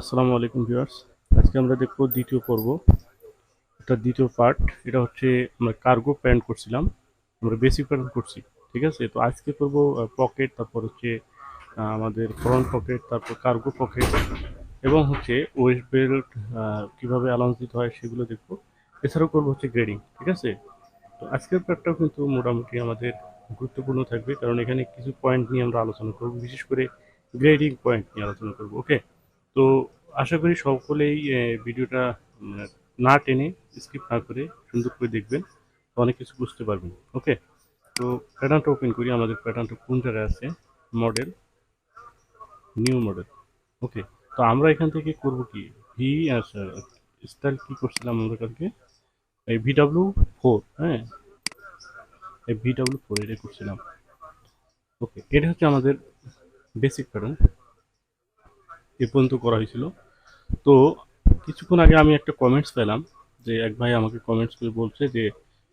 আসসালামু আলাইকুম ভিউয়ার্স। আজকে আমরা দেখব দ্বিতীয় পর্ব, এটা দ্বিতীয় পার্ট। এটা হচ্ছে আমরা কার্গো প্যান্ট করছিলাম, আমরা বেসিক প্যান্ট করছি। ঠিক আছে, তো আজকে করব পকেট, তারপর হচ্ছে আমাদের ফ্রন্ট পকেট, তারপর কার্গো পকেট এবং হচ্ছে ওয়েস্ট বেল্ট কীভাবে অ্যালাউন্স দিতে হয় সেগুলো দেখব। এছাড়াও করবো হচ্ছে গ্রেডিং। ঠিক আছে, তো আজকের পার্টটাও কিন্তু মোটামুটি আমাদের গুরুত্বপূর্ণ থাকবে, কারণ এখানে কিছু পয়েন্ট নিয়ে আমরা আলোচনা করব, বিশেষ করে গ্রেডিং পয়েন্ট নিয়ে আলোচনা করব। ওকে, তো আশা করি সকলেই ভিডিওটা না টেনে, স্কিপ না করে সুন্দর করে দেখবেন, তো অনেক কিছু বুঝতে পারবেন। ওকে, তো প্যাটার্নটা ওপেন করি। আমাদের প্যাটার্নটা কোন জায়গায় আছে? Model, new model. ওকে, তো আমরা এখান থেকে করব কি, ভি স্টাইল কি করছিলাম আমরা কালকে, এই VW4। হ্যাঁ, এই VW4 এটা করছিলাম। ওকে, এটা হচ্ছে আমাদের বেসিক প্যাটার্ন, এ পর্যন্ত করা হয়েছিল। তো কিছুক্ষণ আগে আমি একটা কমেন্টস পেলাম, যে এক ভাই আমাকে কমেন্টস করে বলছে যে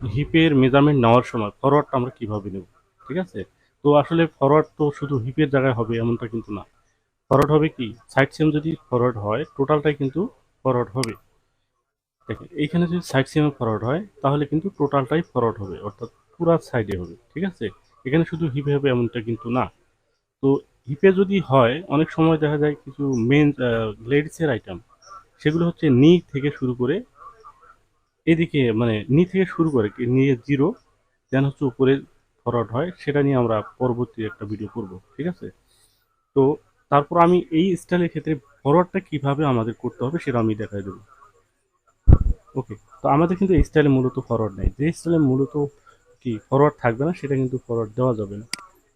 হিপের মেজারমেন্ট নেওয়ার সময় ফরওয়ার্ডটা আমরা কিভাবে নেব। ঠিক আছে, তো আসলে ফরওয়ার্ড তো শুধু হিপের জায়গায় হবে এমনটা কিন্তু না। ফরওয়ার্ড হবে কি, সাইড সেম যদি ফরওয়ার্ড হয় টোটালটাই কিন্তু ফরওয়ার্ড হবে। দেখেন এইখানে যদি সাইড সেমে ফরওয়ার্ড হয় তাহলে কিন্তু টোটালটাই ফরওয়ার্ড হবে, অর্থাৎ পুরা সাইডে হবে। ঠিক আছে, এখানে শুধু হিপে হবে এমনটা কিন্তু না। তো হিপে যদি হয়, অনেক সময় দেখা যায় কিছু মেন লেডিসের আইটেম, সেগুলো হচ্ছে নি থেকে শুরু করে এদিকে, মানে নি থেকে শুরু করে নিয়ে জিরো যেন হচ্ছে উপরে ফরওয়ার্ড হয়, সেটা নিয়ে আমরা পরবর্তী একটা ভিডিও করব। ঠিক আছে, তো তারপর আমি এই স্টাইলের ক্ষেত্রে ফরওয়ার্ডটা কিভাবে আমাদের করতে হবে সেটা আমি দেখাই দেবো। ওকে, তো আমাদের কিন্তু এই স্টাইলে মূলত ফরওয়ার্ড নেই, যে স্টাইলে মূলত কি ফরওয়ার্ড থাকবে না সেটা কিন্তু ফরওয়ার্ড দেওয়া যাবে না,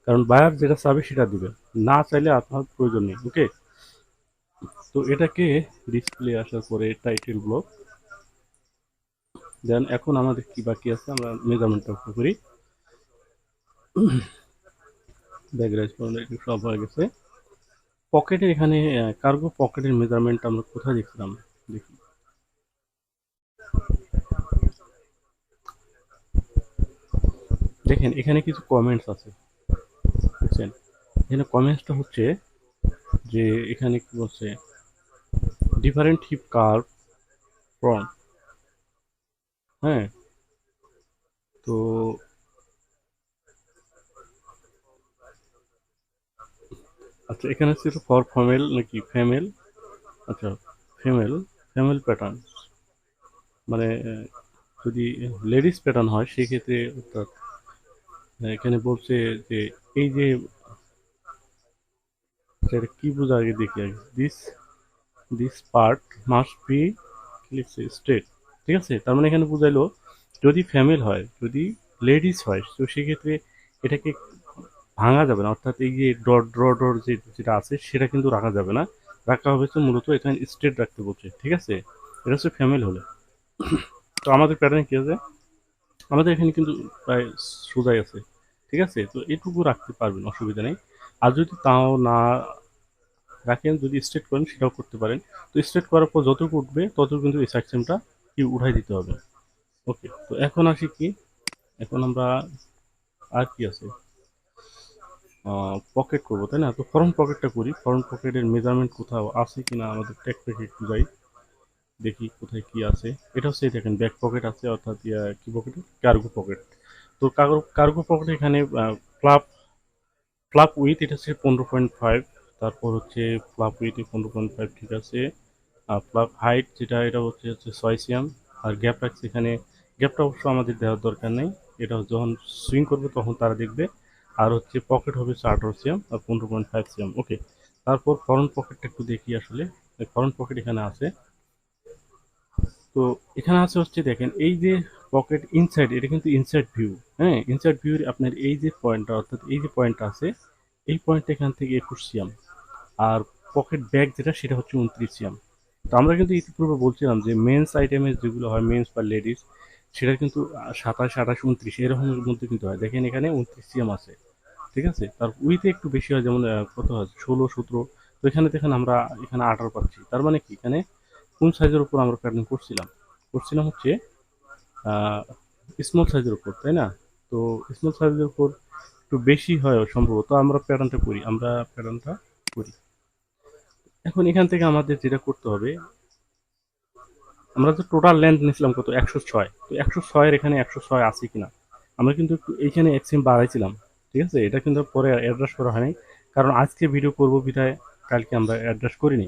কারণ বায়ার যেটা চাবে সেটা দিবে, না চাইলে আপনার প্রয়োজন নেই। ওকে, তো এটাকে ডিসপ্লে আসার পরে টাইটেল ব্লক, দেন এখন আমাদের কি বাকি আছে, আমরা মেজারমেন্টটা করি। ব্যাকগ্রাউন্ড সব হয়ে গেছে। পকেটে এখানে কার্গো পকেটের মেজারমেন্ট আমরা কোথায় দেখছিলাম, দেখি। দেখেন এখানে কিছু কমেন্টস আছে, বুঝছেন? এখানে কমেন্টসটা হচ্ছে যে এখানে কি বলছে, ডিফারেন্ট হিপ কার্ভ ফ্রন্ট। হ্যাঁ, তো আচ্ছা, এখানে হচ্ছে ফর ফিমেল নাকি ফিমেল? আচ্ছা, ফিমেল, ফিমেল প্যাটার্ন, মানে যদি লেডিস প্যাটার্ন হয় সেক্ষেত্রে অর্থাৎ এখানে বলছে যে এই যে সেটা কি বোঝা, আগে দেখি আগে, this this part must be straight. ঠিক আছে, তার মানে এখানে বুঝাইলো যদি ফিমেল হয়, যদি লেডিস হয়, তো সেক্ষেত্রে এটাকে ভাঙা যাবে না, অর্থাৎ এই যে ডট ডট ডট যেটা আছে সেটা কিন্তু রাখা যাবে না, রাখা হবে হচ্ছে মূলত এখানে স্ট্রেট রাখতে বলছে। ঠিক আছে, এটা হচ্ছে ফিমেল হলে। তো আমাদের প্যাটার্ন কি আছে, আমাদের এখানে কিন্তু প্রায় সোজাই আছে। ঠিক আছে, তো এটুকু রাখতে পারবেন, অসুবিধা নেই। আর যদি তাও না রাখেন, যদি স্ট্রেট করেন সেটাও করতে পারেন। তো স্ট্রেট করার পর যতটুকু উঠবে ততটুকু কিন্তু এই সেকশনটা কি উঠাই দিতে হবে। ওকে, তো এখন আসি কি, এখন আমরা আর কি আছে, পকেট করবো তাই না? তো ফ্রন্ট পকেটটা করি। ফ্রন্ট পকেটের মেজারমেন্ট কোথাও আছে কিনা আমাদের ট্যাগ প্যাকে একটু যাই, দেখি কোথায় কি আছে। এটা হচ্ছে দেখেন ব্যাক পকেট আছে, অর্থাৎ কি পকেট, কার্গো পকেট। তো কার্গো পকেট এখানে ফ্লাপ ফ্লাপ উইথ এটা হচ্ছে 15.5, তারপর হচ্ছে ফ্লাপ উইথ 15.5। ঠিক আছে, আর ফ্লাপ হাইট যেটা, এটা হচ্ছে 6 সিএম। আর গ্যাপ রাখছে এখানে, গ্যাপটা অবশ্য আমাদের দেওয়ার দরকার নেই, এটা যখন সুইং করবে তখন তারা দেখবে। আর হচ্ছে পকেট হবে 18 সিএম আর 15.5 সিএম। ওকে, তারপর ফ্রন্ট পকেটটা একটু দেখি আসলে। ফ্রন্ট পকেট এখানে আছে, তো এখানে আছে হচ্ছে দেখেন এই যে পকেট ইনসাইড, এটা কিন্তু ইনসাইড ভিউ। হ্যাঁ, ইনসাইড ভিউর আপনার এই যে পয়েন্টটা, অর্থাৎ এই যে পয়েন্টটা আছে, এই পয়েন্টটা এখান থেকে 21 সিএম। আর পকেট ব্যাগ যেটা সেটা হচ্ছে 29 সিএম। তো আমরা কিন্তু ইতিপূর্বে বলছিলাম যে মেন্স আইটেমের যেগুলো হয়, মেন্স বা লেডিস, সেটা কিন্তু 27, 28, 29 এরকমের মধ্যে কিন্তু হয়। দেখেন এখানে 29 সিএম আছে। ঠিক আছে, তার উইথে একটু বেশি হয়, যেমন কত হয়, 16, 17। তো এখানে দেখেন আমরা এখানে 18 পাচ্ছি, তার মানে কি এখানে কোন সাইজের উপর আমরা প্যাটার্ন করছিলাম, করছিলাম হচ্ছে স্মল সাইজের উপর, তাই না? তো স্মল সাইজের উপর একটু বেশি হয় সম্ভবত, আমরা প্যাটার্নটা করি, আমরা প্যাটার্নটা করি। এখন এখান থেকে আমাদের যেটা করতে হবে, আমরা তো টোটাল লেন্থ নিয়েছিলাম কত 106, তো 106 এর এখানে 106 আছে কিনা আমরা কিন্তু একটু এইখানে এক্সিম বাড়াইছিলাম, ঠিক আছে, এটা কিন্তু পরে অ্যাড্রেস করা হয়নি কারণ আজকে ভিডিও করবো বিধায় কালকে আমরা অ্যাড্রেস করিনি।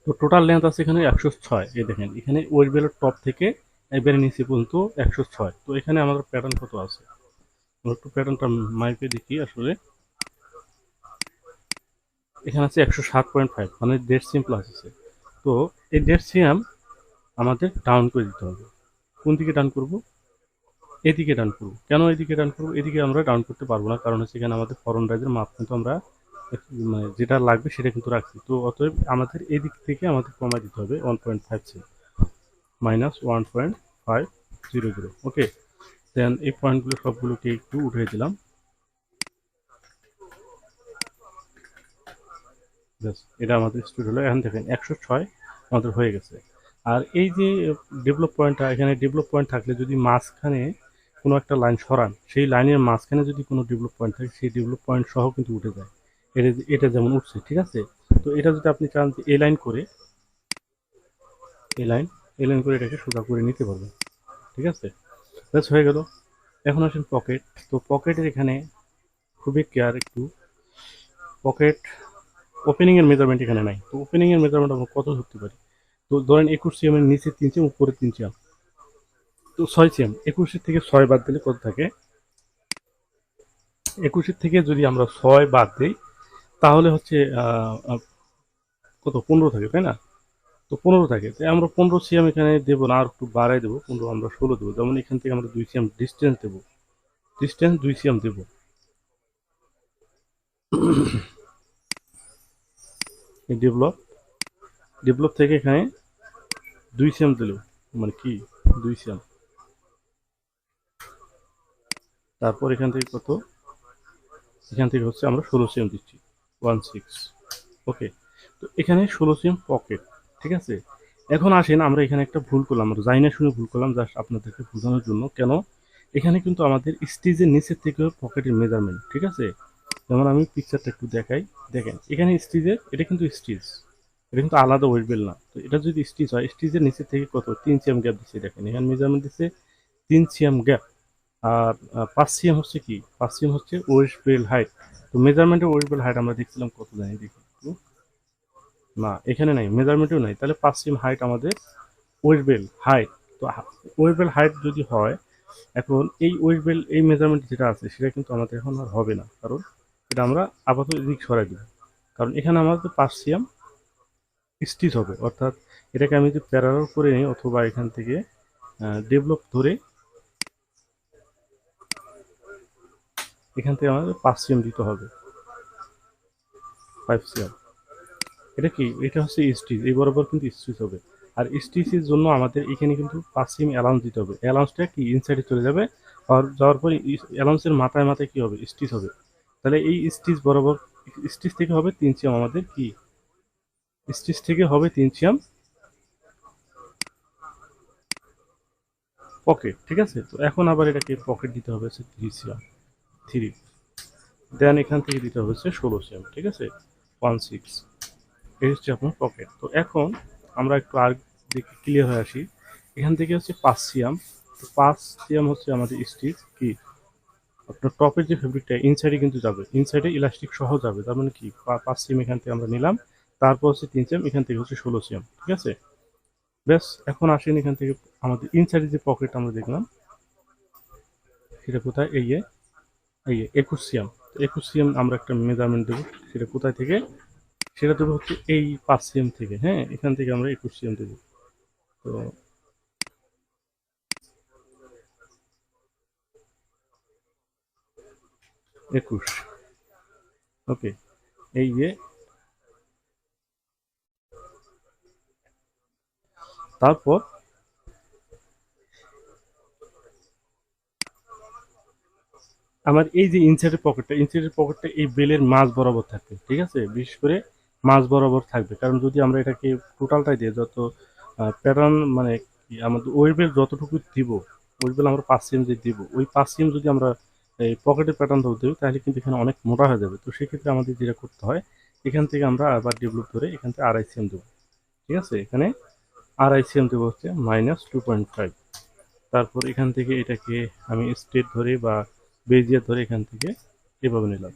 তো টোটাল লেন্থ আছে এখানে 106, এই দেখেন এখানে ওয়েস্ট বেলের টপ থেকে একবারে নিচে পর্যন্ত 106। তো এখানে আমাদের প্যাটার্ন কত আছে, আমরা একটু প্যাটার্নটা মাইপে দেখি আসলে। এখানে আছে 107.5, মানে 1.5 সিএম প্লাস আছে। তো এই 1.5 সিএম আমাদের ডাউন করে দিতে হবে। কোন দিকে ডাউন করব, এদিকে ডাউন করব। কেন এদিকে ডাউন করব, এদিকে আমরা ডাউন করতে পারবো না কারণ হচ্ছে এখানে আমাদের ফরন রাইজের মাপ কিন্তু আমরা মানে যেটা লাগবে সেটা কিন্তু রাখছি। তো অতএব আমাদের এদিক থেকে আমাদের কমাই দিতে হবে 1.5 মাইনাস 1.500। ওকে, দেন এই পয়েন্টগুলো সবগুলোকে একটু উঠিয়ে দিলাম। এটা আমাদের স্টুড হলো। এখন দেখেন 106 আমাদের হয়ে গেছে। আর এই যে ডেভেলপ পয়েন্টটা, এখানে ডেভেলপ পয়েন্ট থাকলে যদি মাঝখানে কোনো একটা লাইন সরান, সেই লাইনের মাঝখানে যদি কোনো ডেভেলপ পয়েন্ট থাকে সেই ডেভেলপ পয়েন্ট সহ কিন্তু উঠে যায়। এটা এটা যেমন উঠছে, ঠিক আছে। তো এটা যদি আপনি চান যে এই লাইন করে, এই লাইন এই লাইন করে এটাকে সোজা করে নিতে পারবেন, ঠিক আছে। ব্যাস হয়ে গেল। এখন আসেন পকেট। তো পকেটের এখানে খুবই কেয়ার একটু, পকেট ওপেনিং এর মেজারমেন্ট এখানে নাই। তো ওপেনিং এর মেজারমেন্ট আমরা কত ধরতে পারি, তো ধরেন 21 সিএম এর নিচে 3 সিএম, উপরে 3 সিএম, তো 6 সিএম। 21 থেকে 6 বাদ দিলে কত থাকে, 21 থেকে যদি আমরা 6 বাদ দিই তাহলে হচ্ছে কত 15 থাকে, তাই না। তো 15 থাকে, তাই আমরা 15 সিএম এখানে দেবো না, আর একটু বাড়াই দেবো, 15 আমরা 16 দেবো। যেমন এখান থেকে আমরা 2 সিএম ডিস্টেন্স দেবো, ডিস্টেন্স 2 সিএম দেবো। এই ডেভেলপ, ডেভেলপ থেকে এখানে 2 সিএম দিল, মানে কি 2 সিএম। তারপর এখান থেকে কত, এখান থেকে হচ্ছে আমরা 16 সিএম দিচ্ছি, 16। ওকে, তো এখানে 16 সিএম পকেট, ঠিক আছে। এখন আসেন, আমরা এখানে একটা ভুল করলাম, আমরা জানি না শুনে ভুল করলাম, জাস্ট আপনাদেরকে বোঝানোর জন্য। কেন, এখানে কিন্তু আমাদের স্টিজের নিচের থেকে পকেটের মেজারমেন্ট, ঠিক আছে। যেমন আমি পিকচারটা একটু দেখাই, দেখেন এখানে স্টিজের, এটা কিন্তু স্টিজ, এটা কিন্তু আলাদা ওয়েট বেল না। তো এটা যদি স্টিচ হয়, স্টিচের নিচে থেকে কত 3 সিএম গ্যাপ দিচ্ছে, দেখেন এখানে মেজারমেন্ট দিচ্ছে 3 সিএম গ্যাপ। আর 5 সিএম হচ্ছে কি, 5 সিএম হচ্ছে ওয়েস্ট বেল হাইট। তো মেজারমেন্টের ওয়েস্ট বেল হাইট আমরা দেখছিলাম কত, জানি দেখি একটু। না এখানে নাই, মেজারমেন্টেও নাই, তাহলে 5 সিএম হাইট আমাদের ওয়েস্ট বেল হাইট। তো ওয়েস্ট বেল হাইট যদি হয়, এখন এই ওয়েস্ট বেল এই মেজারমেন্ট যেটা আছে সেটা কিন্তু আমাদের এখন আর হবে না, কারণ এটা আমরা আপাতত এদিক সরাই দিব। কারণ এখানে আমাদের 5 সিএম স্টিচ হবে, অর্থাৎ এটাকে আমি যদি প্যারালাল করে নিই অথবা এখান থেকে ডেভেলপ ধরে এখান থেকে আমাদের 5 সিএম দিতে হবে, 5 সিএম। এটা কি, এটা হচ্ছে স্টিচ, এই বরাবর কিন্তু স্টিচ হবে। আর স্টিচের জন্য আমাদের এখানে কিন্তু 5 সিএম অ্যালাউন্স দিতে হবে। অ্যালাউন্সটা কি ইনসাইডে চলে যাবে, আর যাওয়ার পরে অ্যালাউন্সের মাথায় মাথায় কি হবে, স্টিচ হবে। তাহলে এই স্টিচ বরাবর, স্টিচ থেকে হবে 3 সিএম আমাদের কি, স্টিচ থেকে হবে 3 সিএম পকেট, ঠিক আছে। তো এখন আবার এটাকে পকেট দিতে হবে হচ্ছে 3 সিএম, 3। দেন এখান থেকে দিতে হবে হচ্ছে 16 সিএম, ঠিক আছে, 16। এই হচ্ছে আপনার পকেট। তো এখন আমরা একটু আর দিকে ক্লিয়ার হয়ে আসি। এখান থেকে হচ্ছে 5 সিএম, তো 5 সিএম হচ্ছে আমাদের স্টিচ কি, আপনার টপের যে ফেব্রিকটা ইনসাইডে কিন্তু যাবে, ইনসাইডে ইলাস্টিক সহ যাবে। তার মানে কি 5 সিএম এখান থেকে আমরা নিলাম, তারপর হচ্ছে 3 সিএম, এখান থেকে হচ্ছে 16 সিএম, ঠিক আছে। ব্যাস, এখন আসেন এখান থেকে আমাদের ইনসাইডে যে পকেট আমরা দেখলাম সেটা কোথায়, এই 21 সিএম। 21 সিএম আমরা একটা মেজারমেন্ট দেবো, সেটা কোথায় থেকে, সেটা দেবো হচ্ছে এই 5 সিএম থেকে। হ্যাঁ, এখান থেকে আমরা 21 সিএম দেবো। তো 21, ওকে। এই যে তারপর আমার এই যে ইনসাইডের পকেটটা এই বেলের মাঝ বরাবর থাকবে, ঠিক আছে, বিশেষ করে মাঝ বরাবর থাকবে। কারণ যদি আমরা এটাকে টোটালটাই দিয়ে যত প্যাটার্ন মানে কি আমাদের ওয়েট বেল যতটুকু দিব, ওয়েট বেল আমরা 5 সিএম যে দিব, ওই 5 সিএম যদি আমরা এই পকেটের প্যাটার্ন ধরতে দিই তাহলে কিন্তু এখানে অনেক মোটা হয়ে যাবে। তো সেক্ষেত্রে আমাদের যেটা করতে হয়, এখান থেকে আমরা আবার ডেভেলপ ধরে এখান থেকে RICM দেবো। ঠিক আছে, এখানে RICM দেবো হচ্ছে -2.5। তারপর এখান থেকে এটাকে আমি স্টেট ধরে বা বেজিয়ার ধরে এখান থেকে এভাবে নিলাম।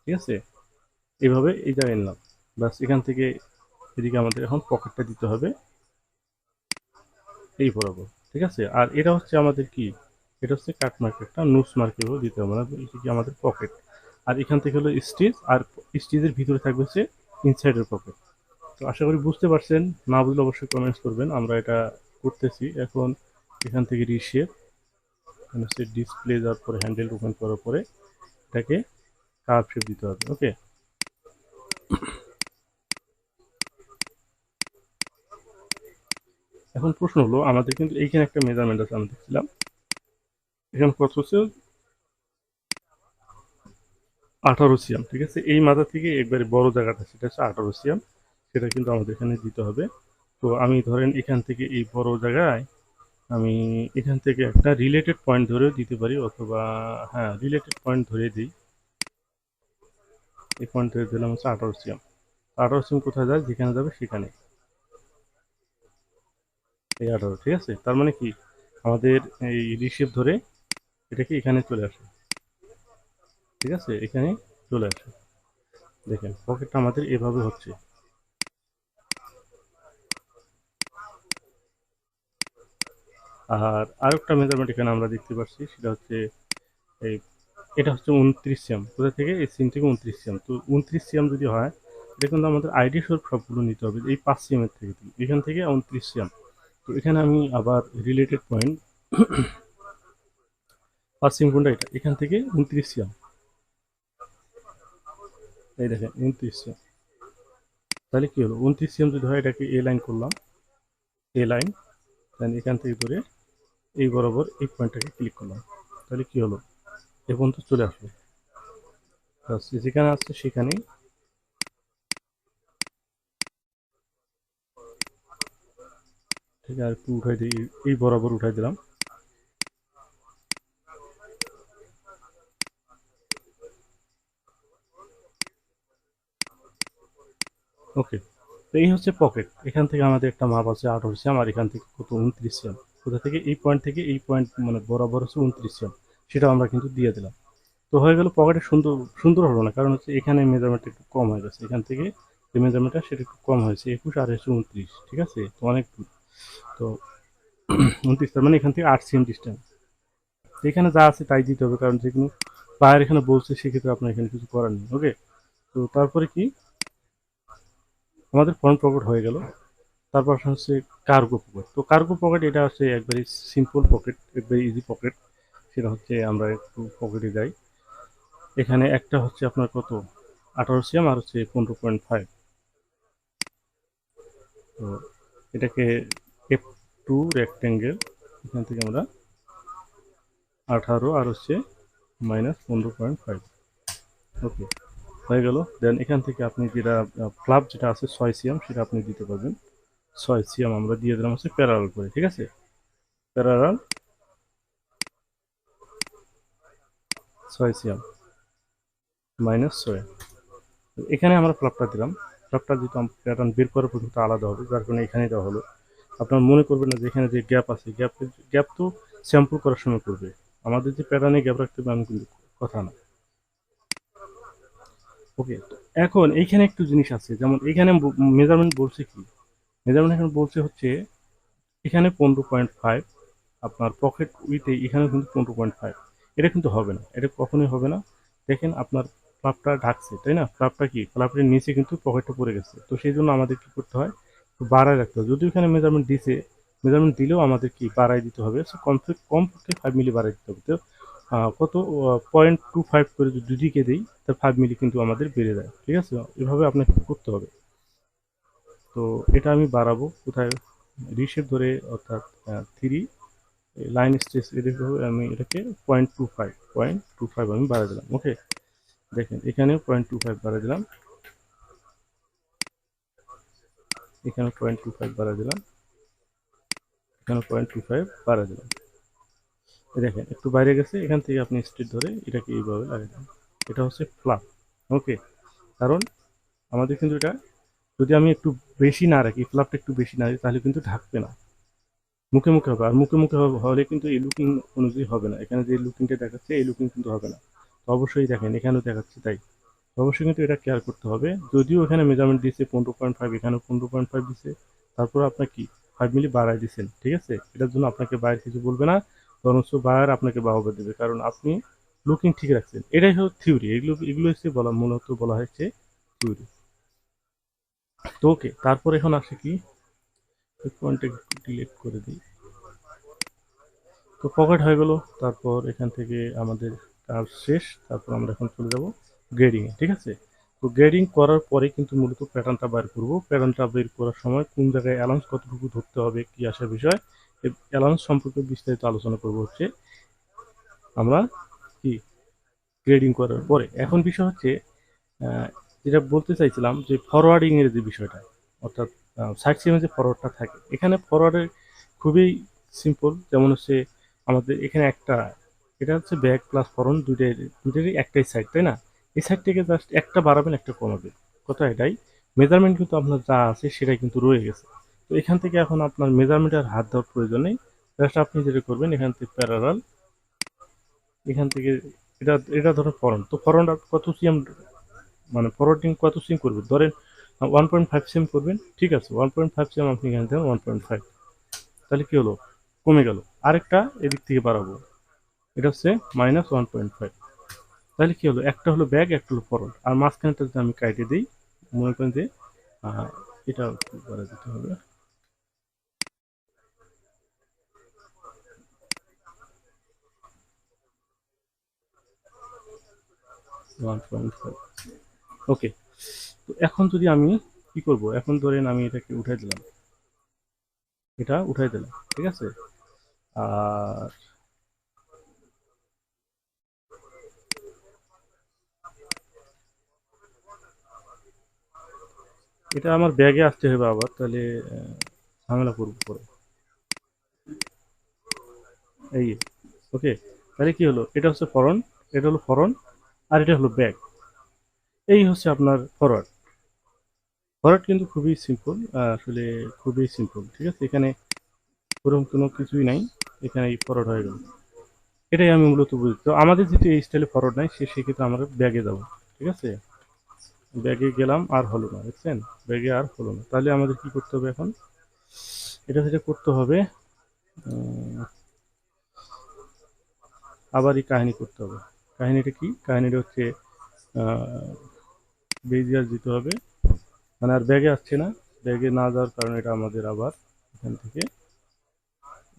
ঠিক আছে, এভাবে এই জায়গায় নিলাম। বাস এখান থেকে এদিকে আমাদের এখন পকেটটা দিতে হবে এই বরাবর। ঠিক আছে, আর এটা হচ্ছে আমাদের কি, এটা হচ্ছে কাট মার্ক, একটা নোস মার্কেও দিতে হবে, মানে এটা কি আমাদের পকেট। আর এখান থেকে হলো স্টিচ, আর স্টিচের ভিতরে থাকবে হচ্ছে ইনসাইডের পকেট। তো আশা করি বুঝতে পারছেন, না বুঝলে অবশ্যই কমেন্টস করবেন। আমরা এটা করতেছি এখন। এখান থেকে রিশেপ, এখানে হচ্ছে ডিসপ্লে, যাওয়ার পরে হ্যান্ডেল ওপেন করার পরে এটাকে কার্ভ শেপ দিতে হবে। ওকে, এখন প্রশ্ন হলো আমাদের কিন্তু এইখানে একটা মেজারমেন্ট আছে, আমি দেখছিলাম এখানে কত হচ্ছে 18 সিএম। ঠিক আছে, এই মাথা থেকে একবারে বড় জায়গাটা সেটা হচ্ছে 18 সিএম, সেটা কিন্তু আমাদের এখানে দিতে হবে। তো আমি ধরেন এখান থেকে এই বড় জায়গায় আমি এখান থেকে একটা রিলেটেড পয়েন্ট ধরেও দিতে পারি, অথবা হ্যাঁ রিলেটেড পয়েন্ট ধরে দিই। এই পয়েন্ট ধরে দিলাম হচ্ছে 18 সিএম। 18 সিএম কোথায় যায়, যেখানে যাবে সেখানে এই 18। ঠিক আছে, তার মানে কি আমাদের এই রিসেপ ধরে এটাকে এখানে চলে আসে। ঠিক আছে, এখানে চলে আসে। দেখেন পকেটটা আমাদের এভাবে হচ্ছে। আর আরেকটা মেজারমেন্ট এখানে আমরা দেখতে পাচ্ছি, সেটা হচ্ছে এই, এটা হচ্ছে 29 সিএম। কোথা থেকে, এই সিম থেকে 29 সিএম। তো 29 সিএম যদি হয়, এটা কিন্তু আমাদের আইডি সব সবগুলো নিতে হবে এই 5 সিএম এর থেকে, এখান থেকে 29 সিএম। তো এখানে আমি আবার রিলেটেড পয়েন্ট 5 সিএম কোনটা, এটা এখান থেকে 29 সিএম। এই দেখেন 29 সিএম। তাহলে কি হলো, 29 সিএম যদি হয়, এটাকে এ লাইন করলাম, এ লাইন, দেন এখান থেকে ধরে এই বরাবর এই পয়েন্টটাকে ক্লিক করলাম। তাহলে কি হলো, এ পর্যন্ত চলে আসলো। যেখানে আসছে সেখানেই, ঠিক আছে, আর একটু উঠাই দিই, এই বরাবর উঠাই দিলাম। ওকে, তো এই হচ্ছে পকেট। এখান থেকে আমাদের একটা মাপ আছে 18 সিএম, আর এখান থেকে কত, 29 সিএম। কোথা থেকে, এই পয়েন্ট থেকে এই পয়েন্ট মানে বরাবর হচ্ছে 29 সিএম, সেটাও আমরা কিন্তু দিয়ে দিলাম। তো হয়ে গেল পকেটে সুন্দর। সুন্দর হলো না, কারণ হচ্ছে এখানে মেজারমেন্টটা একটু কম হয়ে গেছে, এখান থেকে যে মেজারমেন্টটা সেটা একটু কম হয়েছে, 21 আর হচ্ছে 29। ঠিক আছে, তো অনেক দূর। তো 29, তার মানে এখান থেকে 8 সিএম ডিস্টেন্স। এখানে যা আছে তাই দিতে হবে, কারণ যেগুলো পায়ের এখানে বলছে সেক্ষেত্রে আপনার এখানে কিছু করার নেই। ওকে, তো তারপরে কি, আমাদের ফ্রন্ট পকেট হয়ে গেল। তারপর হচ্ছে কার্গো পকেট। তো কার্গো পকেট এটা হচ্ছে একবারে সিম্পল পকেট, একবারে ইজি পকেট। সেটা হচ্ছে আমরা একটু পকেটে যাই, এখানে একটা হচ্ছে আপনার কত, 18 সিএম, আর হচ্ছে 15.5। তো এটাকে F2 রেক্টেঙ্গেল, এখান থেকে আমরা 18 আর হচ্ছে -15.5। ওকে, হয়ে গেল। দেন এখান থেকে আপনি যেটা ফ্লাপ যেটা আছে 6 সিএম, সেটা আপনি দিতে পারবেন। 6 সিএম আমরা দিয়ে দিলাম হচ্ছে প্যারালাল করে। ঠিক আছে, প্যারালাল 6 সিএম -6। এখানে আমরা ফ্লাপটা দিলাম। ফ্লাপটা যেহেতু প্যাটার্ন বের করার পর্যন্ত আলাদা হবে, যার কারণে এখানে দেওয়া হলো। আপনার মনে করবেন না যে এখানে যে গ্যাপ আছে, গ্যাপ তো স্যাম্পল করার সময় করবে। আমাদের যে প্যাটার্নে গ্যাপ রাখতে হবে এমন কিন্তু কথা না। ওকে, তো এখন এইখানে একটু জিনিস আছে, যেমন এখানে মেজারমেন্ট বলছে কি, মেজারমেন্ট এখানে বলছে হচ্ছে এখানে 15.5, আপনার পকেট উইথে এখানে কিন্তু 15.5। এটা কিন্তু হবে না, এটা কখনোই হবে না। দেখেন আপনার ফ্লাপটা ঢাকছে, তাই না, ফ্লাপটা কি, ফ্লাপের নিচে কিন্তু পকেটটা পড়ে গেছে। তো সেই জন্য আমাদের কি করতে হয়, একটু বাড়ায় রাখতে হবে। যদিও এখানে মেজারমেন্ট দিছে, মেজারমেন্ট দিলেও আমাদের কি বাড়াই দিতে হবে, সো কমপক্ষে 5 মিলি বাড়াই দিতে হবে। তো কত, 0.25 করে যদি দুদিকে দিই, তা 5 মিলি কিন্তু আমাদের বেড়ে যায়। ঠিক আছে, এভাবে আপনাকে করতে হবে। তো এটা আমি বাড়াবো কোথায়, রিশেপ ধরে, অর্থাৎ 3 লাইন স্ট্রেস, এদিকে আমি এটাকে 0.25 আমি বাড়াই দিলাম। ওকে, দেখেন এখানেও 0.25 বাড়াই দিলাম, এখানে 0.25 বাড়াই দিলাম, এখানে 0.25 বাড়াই দিলাম। দেখেন একটু বাইরে গেছে, এখান থেকে আপনি স্ট্রেট ধরে এটাকে এইভাবে লাগিয়ে দেন। এটা হচ্ছে ফ্লাপ। ওকে, কারণ আমাদের কিন্তু এটা যদি আমি একটু বেশি না রাখি, ফ্লাপটা একটু বেশি না রাখি, তাহলে কিন্তু ঢাকবে না, মুখে মুখে হবে। আর মুখে মুখে হলে কিন্তু এই লুকিং অনুযায়ী হবে না। এখানে যে লুকিংটা দেখাচ্ছে এই লুকিং কিন্তু হবে না। তো অবশ্যই দেখেন এখানেও দেখাচ্ছে তাই। তো অবশ্যই কিন্তু এটা কেয়ার করতে হবে। যদিও এখানে মেজারমেন্ট দিয়েছে 15.5, এখানেও 15.5 দিছে, তারপর আপনার কি 5 মিলি বাড়ায় দিচ্ছেন, ঠিক আছে? এটার জন্য আপনাকে বাইরে কিছু বলবে না, বরঞ্চ বাইরে আপনাকে বাহবা দেবে, কারণ আপনি লুকিং ঠিক রাখছেন। এটাই হলো থিওরি, এগুলো এগুলো হচ্ছে বলা, মূলত বলা হচ্ছে থিওরি। তো ওকে, তারপর এখন আসে কি, পয়েন্টটা ডিলিট করে দিই। তো পকেট হয়ে গেল। তারপর এখান থেকে আমাদের কাজ শেষ। তারপর আমরা এখন চলে যাব গ্রেডিংয়ে, ঠিক আছে? তো গ্রেডিং করার পরে কিন্তু মূলত প্যাটার্নটা বের করব। প্যাটার্নটা বের করার সময় কোন জায়গায় অ্যালাউন্স কতটুকু ধরতে হবে, কি আসার বিষয়, এই অ্যালাউন্স সম্পর্কে বিস্তারিত আলোচনা করব হচ্ছে আমরা কি গ্রেডিং করার পরে। এখন বিষয় হচ্ছে যেটা বলতে চাইছিলাম যে ফরওয়ার্ডিং এর যে বিষয়টা, অর্থাৎ সাইড সিমে যে ফরওয়ার্ডটা থাকে, এখানে ফরওয়ার্ডের খুবই সিম্পল। যেমন হচ্ছে আমাদের এখানে একটা, এটা হচ্ছে ব্যাক প্লাস ফরন দুইটারই একটাই সাইড, তাই না? এই সাইড থেকে জাস্ট একটা বাড়াবেন একটা কমাবেন, কথা এটাই। মেজারমেন্ট কিন্তু আপনার যা আছে সেটাই কিন্তু রয়ে গেছে। তো এখান থেকে এখন আপনার মেজারমেন্টের হাত দেওয়ার প্রয়োজন নেই। জাস্ট আপনি যেটা করবেন, এখান থেকে প্যারালাল, এখান থেকে এটা এটা ধরো ফরন, তো ফরনটা কত সিএম, মানে ফরওয়ার্ডিং কত সিম করবেন, ধরেন 1.5 সিম করবেন, ঠিক আছে? 1.5 সিম আপনি এখানে দেন 1.5, তাহলে কি হলো, কমে গেল। আরেকটা এদিক থেকে বাড়াবো, এটা হচ্ছে -1.5, তাহলে কি হলো, একটা হলো ব্যাগ, একটা হলো ফরওয়ার্ড, আর মাঝখানেটা যদি আমি কাটে দিই, মনে করেন যে এটা বাড়া দিতে হবে 1.5। ওকে, তো এখন যদি আমি কি করব, এখন ধরেন আমি এটাকে উঠাই দিলাম, এটা উঠাই দিলাম, ঠিক আছে? আর এটা আমার ব্যাগে আসতে হবে আবার, তাহলে ঝামেলা করবো পরে। এই, ওকে, তাহলে কি হলো, এটা হচ্ছে ফরন, এটা হলো ফরন, আর এটা হলো ব্যাক। এই হচ্ছে আপনার ফরওয়ার্ড। ফরওয়ার্ড কিন্তু খুবই সিম্পল, আসলে খুবই সিম্পল, ঠিক আছে? এখানে ওরকম কোনো কিছুই নাই, এখানে এই ফরওয়ার্ড হয়ে গেল। এটাই আমি মূলত বুঝি। তো আমাদের যেহেতু এই স্টাইলে ফরওয়ার্ড নাই, সেক্ষেত্রে আমরা ব্যাগে যাবো, ঠিক আছে? ব্যাগে গেলাম, আর হলো না, দেখছেন? ব্যাগে আর হলো না, তাহলে আমাদের কি করতে হবে এখন, এটা যেটা করতে হবে, আবার এই কাহিনী করতে হবে। কাহিনীটা কি, কাহিনীটা হচ্ছে বেজিয়ার দিতে হবে, মানে আর ব্যাগে আসছে না। ব্যাগে না যাওয়ার কারণে এটা আমাদের আবার এখান থেকে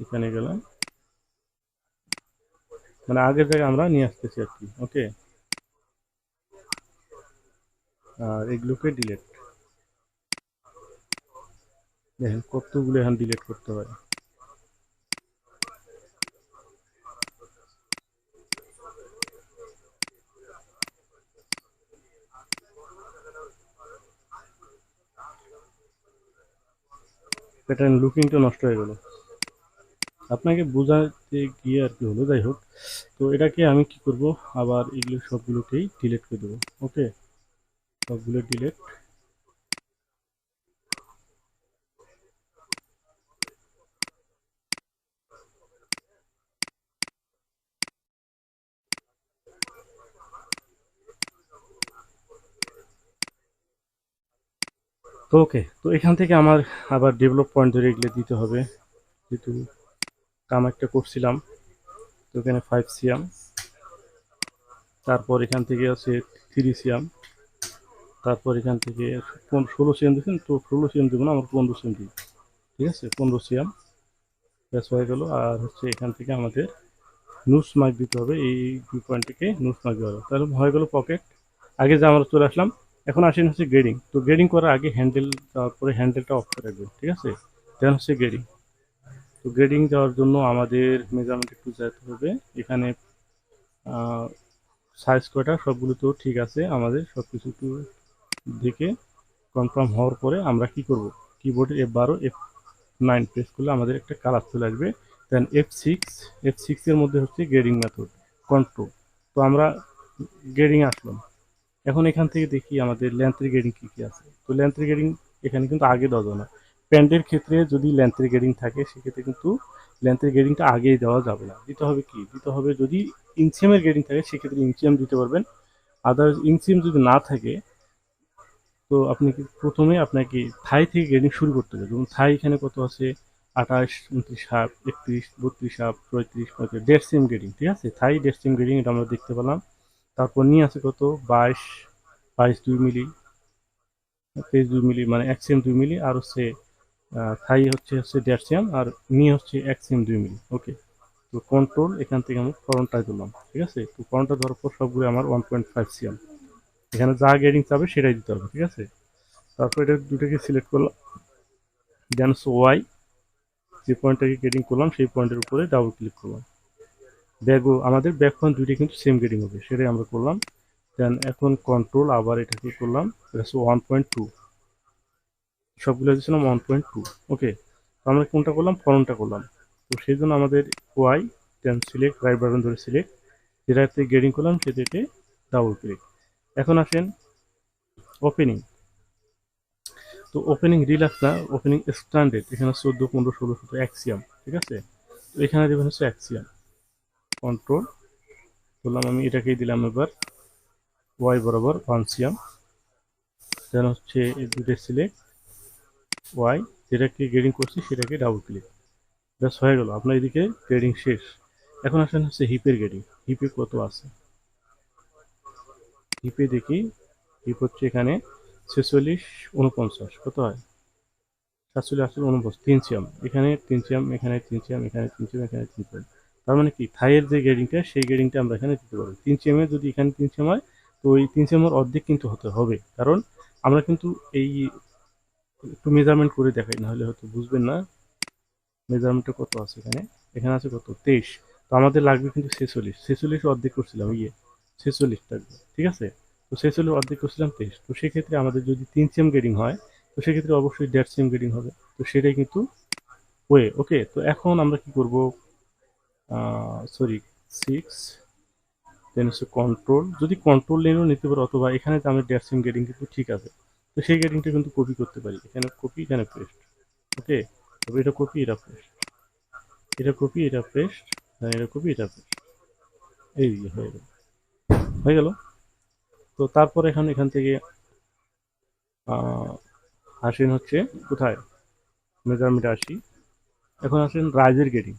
এখানে গেলাম, মানে আগের জায়গায় আমরা নিয়ে আসতেছি আর কি। ওকে, আর এগুলোকে ডিলেট, দেখেন কতগুলো এখন ডিলেট করতে হয়। প্যাটার্ন লুকিংটা নষ্ট হয়ে গেল, আপনাকে বোঝাতে গিয়ে আর কি হলো, যাই হোক। তো এটাকে আমি কি করব, আবার এগুলো সবগুলোকেই ডিলিট করে দেবো। ওকে, সবগুলো ডিলিট। তো ওকে, তো এখান থেকে আমার আবার ডেভেলপ পয়েন্ট ধরে এগুলো দিতে হবে, যেহেতু কাম একটা করছিলাম। তো এখানে 5 সিএম, তারপর এখান থেকে আছে 3 সিএম, তারপর এখান থেকে 16 সিএম দিচ্ছেন, তো 16 সিএম দেবো না, আমার 15 সিএম দিই, ঠিক আছে? 15 সিএম ব্যাস হয়ে গেল। আর হচ্ছে এখান থেকে আমাদের নুস মার্ক দিতে হবে, এই 2 পয়েন্ট থেকে নুস মার্ক দেওয়া হবে, তাহলে হয়ে গেল পকেট। আগে যে আমরা চলে আসলাম, এখন আসেন হচ্ছে গ্রেডিং। তো গ্রেডিং করার আগে হ্যান্ডেল, তারপরে হ্যান্ডেলটা অফ করে রাখবেন, ঠিক আছে? দেন হচ্ছে গ্রেডিং। তো গ্রেডিং যাওয়ার জন্য আমাদের মেজারমেন্ট একটু যেতে হবে। এখানে সাইজ কয়টা সবগুলো তো ঠিক আছে, আমাদের সব কিছু একটু দেখে কনফার্ম হওয়ার পরে আমরা কি করব, কিবোর্ডের F12 F9 প্রেস করলে আমাদের একটা কালার চলে আসবে। দেন F6 এর মধ্যে হচ্ছে গ্রেডিং মেথড কন্ট্রোল। তো আমরা গ্রেডিং আসলাম, এখন এখান থেকে দেখি আমাদের লেন্থের গ্রেডিং কি কি আছে। তো লেন্থের গ্রেডিং এখানে কিন্তু আগে দেওয়া যাবে না। প্যান্টের ক্ষেত্রে যদি লেন্থের গ্রেডিং থাকে সেক্ষেত্রে কিন্তু লেন্থের গ্রেডিংটা আগেই দেওয়া যাবে না, দিতে হবে কি, দিতে হবে যদি ইঞ্চিয়ামের গ্রেডিং থাকে সেক্ষেত্রে ইঞ্চিয়াম দিতে পারবেন। আদার্স ইঞ্চিয়াম যদি না থাকে তো আপনি কি প্রথমে আপনাকে থাই থেকে গ্রেডিং শুরু করতে হবে। যেমন থাই এখানে কত আছে, 28, 29 হাফ, 31, 32 হাফ, 33, 35, 1.5 গ্রেডিং, ঠিক আছে। থাই 1.5 গ্রেডিং এটা আমরা দেখতে পেলাম। তারপর নিয়ে আছে কত, 22, 22 2 মিলি, 23 2 মিলি, মানে 1 সেম 2 মিলি, আর হচ্ছে থাই হচ্ছে 1.5 সেম, আর নিয়ে হচ্ছে 1 সেম 2 মিলি। ওকে, তো কন্ট্রোল এখান থেকে আমি ফরনটাই দিলাম, ঠিক আছে। তো ফরনটা ধরার পর সবগুলো আমার 1.5 সিএম, এখানে যা গ্রেডিং চাবে সেটাই দিতে হবে, ঠিক আছে। তারপর এটা দুটোকে সিলেক্ট করলাম, দেন ওয়াই, যে পয়েন্টটাকে গ্রেডিং করলাম সেই পয়েন্টের উপরে ডাবল ক্লিক করলাম। ব্যাগও আমাদের ব্যাক পয়েন্ট দুইটা কিন্তু সেম গ্রেডিং হবে, সেটাই আমরা করলাম। দেন এখন কন্ট্রোল আবার এটাকে করলাম, এটা হচ্ছে 1.2, সবগুলো দিয়েছিলাম 1.2। ওকে, তো আমরা কোনটা করলাম, ফরনটা করলাম। তো সেই জন্য আমাদের Y, then select, right button ধরে সিলেক্ট, যেটাতে গ্রেডিং করলাম সেটাতে ডাবল ক্লিক। এখন আসেন ওপেনিং। তো ওপেনিং রিল্যাক্স না, ওপেনিং স্ট্যান্ডার্ড, এখানে 14, 15, 16, 17 অ্যাক্সিয়াম, ঠিক আছে। তো এখানে দেবেন হচ্ছে অ্যাক্সিয়াম। কন্ট্রোল বললাম, আমি এটাকেই দিলাম এবার ওয়াই বরাবর 1 সিএম। দেন হচ্ছে এই দুটো সিলেক্ট, ওয়াই, যেটাকে গ্রেডিং করছি সেটাকে ডাবল ক্লিক, ব্যাস হয়ে গেল আপনার এদিকে গ্রেডিং শেষ। এখন আসেন হচ্ছে হিপের গ্রেডিং, হিপে কত আছে, হিপে দেখি। হিপ হচ্ছে এখানে 46, 49, কত হয়, 47, 48, 49, 3 সিএম, এখানে 3 সিএম, এখানে 3 সিএম, এখানে 3 সিএম, এখানে 3 সিএম। তার মানে কি, থাইয়ের যে গ্রেডিংটা সেই গ্রেডিংটা আমরা এখানে দিতে পারবো। 3 সিএম এ যদি এখানে 3 সিএম হয়, তো ওই 3 সিএম এর অর্ধেক কিন্তু হতে হবে, কারণ আমরা কিন্তু এই একটু মেজারমেন্ট করে দেখাই, না হলে হয়তো বুঝবেন না। মেজারমেন্টটা কত আছে এখানে, এখানে আছে কত, 23। তো আমাদের লাগবে কিন্তু 46, 46 অর্ধেক করছিলাম, 46 থাকবে, ঠিক আছে। তো 46 অর্ধেক করছিলাম 23, তো সেক্ষেত্রে আমাদের যদি 3 সিএম গ্রেডিং হয় তো সেক্ষেত্রে অবশ্যই 1.5 সিএম গ্রেডিং হবে। তো সেটাই কিন্তু ওয়ে। ওকে, তো এখন আমরা কি করব, সরি, 6, দেন হচ্ছে কন্ট্রোল, যদি কন্ট্রোল নিয়েও নিতে পারো, অথবা এখানে যে আমি 1.5 সিএম গ্রেডিং কিন্তু ঠিক আছে, তো সেই গ্রেডিংটা কিন্তু কপি করতে পারি, এখানে কপি, এখানে পেস্ট। ওকে, তবে এটা কপি, এটা পেস্ট, এটা কপি, এটা পেস্ট, এটা কপি, এটা পেস্ট, এই যে হয়ে গেল, হয়ে গেল। তো তারপর এখান থেকে আসেন হচ্ছে কোথায়, মেজারমেন্টে আসি। এখন আসেন রাইজের গ্রেডিং।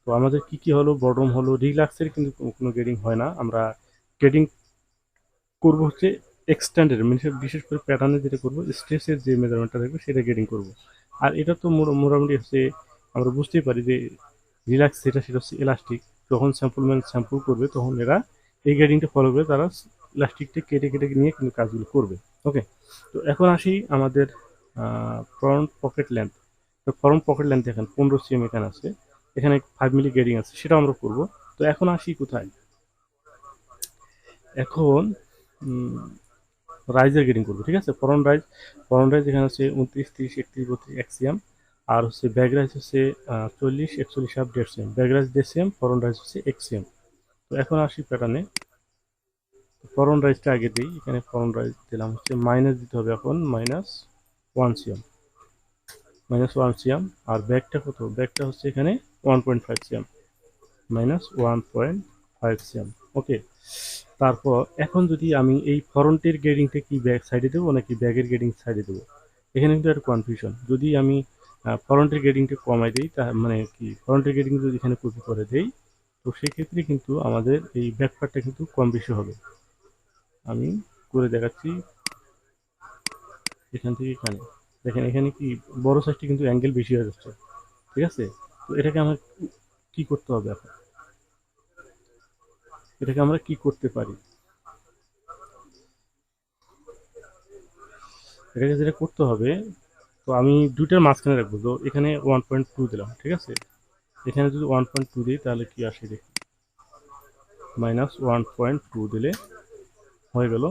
তো আমাদের কি কি হলো, বটম হলো, রিল্যাক্সের কিন্তু কোনো গ্রেডিং হয় না, আমরা গ্রেডিং করবো হচ্ছে এক্সটেন্ডের, বিশেষ করে প্যাটার্নে যেটা করবো, স্ট্রেসের যে মেজারমেন্টটা থাকবে সেটা গ্রেডিং করবো। আর এটা তো মোটামুটি হচ্ছে আমরা বুঝতেই পারি যে রিল্যাক্স সেটা হচ্ছে ইলাস্টিক, যখন স্যাম্পল ম্যান স্যাম্পল করবে তখন এরা এই গ্রেডিংটা ফলো করে তারা ইলাস্টিকটা কেটে কেটে নিয়ে কিন্তু কাজগুলো করবে। ওকে, তো এখন আসি আমাদের ফ্রন্ট পকেট লেন্থ। তো ফ্রন্ট পকেট লেন্থ দেখেন 15 সিএম এখানে আছে, এখানে 5 মিলি গ্রেডিং আছে, সেটা আমরা করব। তো এখন আসি কোথায়, এখন রাইজের গ্রেডিং করবো, ঠিক আছে। ফরন রাইজ এখানে হচ্ছে 29, 30, 31, 32 অ্যাক্সিয়াম, আর হচ্ছে ব্যাক রাইজ হচ্ছে 40, 41 half, 1.5 cm, back rise 1.5 cm, front rise হচ্ছে 1 সিএম। তো এখন আসি প্যাটার্নে, ফরন রাইজটা আগে দিই, এখানে ফরন রাইজ দিলাম হচ্ছে মাইনাস দিতে হবে, এখন -1 সিএম, -1 সিএম। আর ব্যাকটা কত, ব্যাকটা হচ্ছে এখানে 1.5 সিএম, -1.5 সিএম। ওকে, তারপর এখন যদি আমি এই ফরন্টের গ্রেডিংটা কি ব্যাক সাইডে দেবো নাকি ব্যাগের গ্রেডিং সাইডে দেবো, এখানে কিন্তু একটা কনফিউশন। যদি আমি ফরন্টের গ্রেডিংটা কমাই দিই, তা মানে কি, ফরন্টের গ্রেডিং যদি এখানে কপি করে দেই, তো সেক্ষেত্রে কিন্তু আমাদের এই ব্যাক পার্টটা কিন্তু কম বেশি হবে। আমি করে দেখাচ্ছি, এখান থেকে এখানে দেখেন, এখানে কি বড় সাইজটা কিন্তু অ্যাঙ্গেল বেশি হয়ে যাচ্ছে, ঠিক আছে। তো এটাকে আমার কি করতে হবে, এখন এটাকে আমরা কি করতে পারি, এটাকে যেটা করতে হবে, তো আমি দুইটার মাঝখানে রাখবো। তো এখানে 1.2 দিলাম, ঠিক আছে। এখানে যদি 1.2 দিই তাহলে কি আসে দেখি, -1.2 দিলে হয়ে গেল।